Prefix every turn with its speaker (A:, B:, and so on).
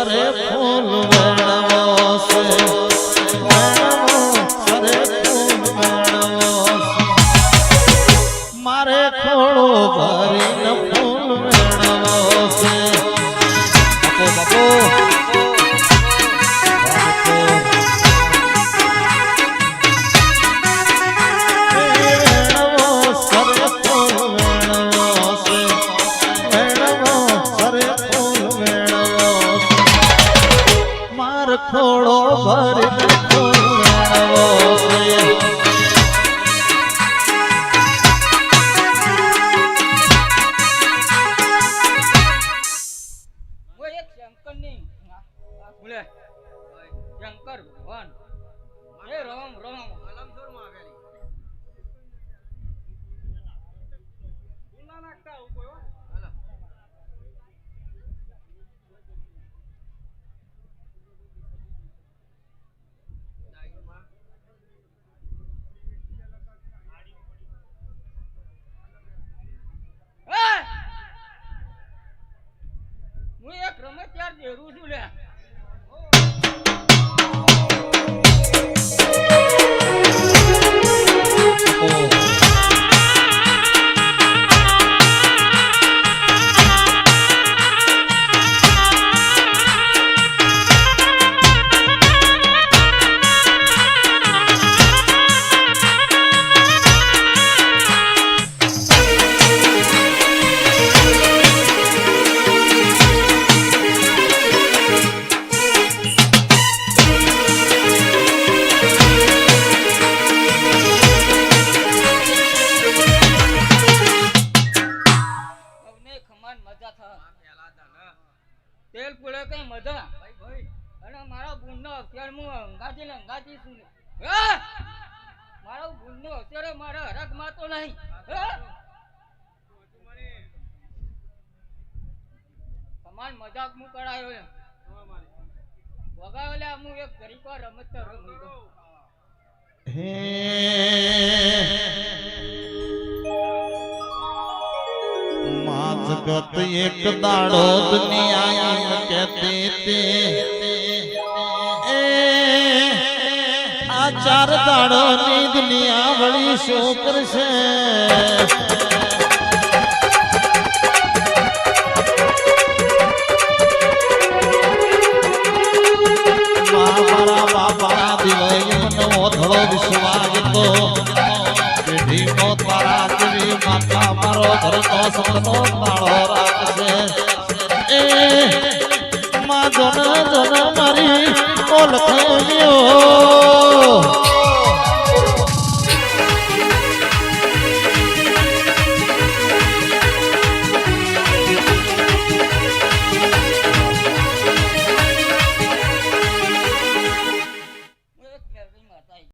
A: સરે ફૂલ વેણવો છે સરે ફૂલ વેણવો મારે ખોળો ભરીને ફૂલ વેણવો છે બાપો ખોળો ભરી ફૂલ વેણવો છે
B: ઓ એક શંકરની બોલે શંકર ભગવાન એ રામ રામ અલમસર માં આવેલી ના નાખતા ઉપર હાલો હું એક રમત ત્યાર દેરું છું લે તેલ પુડે કઈ મજા ભાઈ ભાઈ અને મારા બુનનો અત્યારે હું અંગાજી છું મારા બુનનો અત્યારે મારા હરક માતો નહીં સમાન મજાક હું કરાયો એમ વગાયો લે હું એક ગરીબ રમત રમી
A: હે जगत एक दाड़ो दुनिया कहते थे आ चार दाड़ो नी दुनिया बड़ी शोकर से मारा बाबा दिवाई मनो धड़ो विश्वास तो माता मारो घर तो सपनो ताड़ो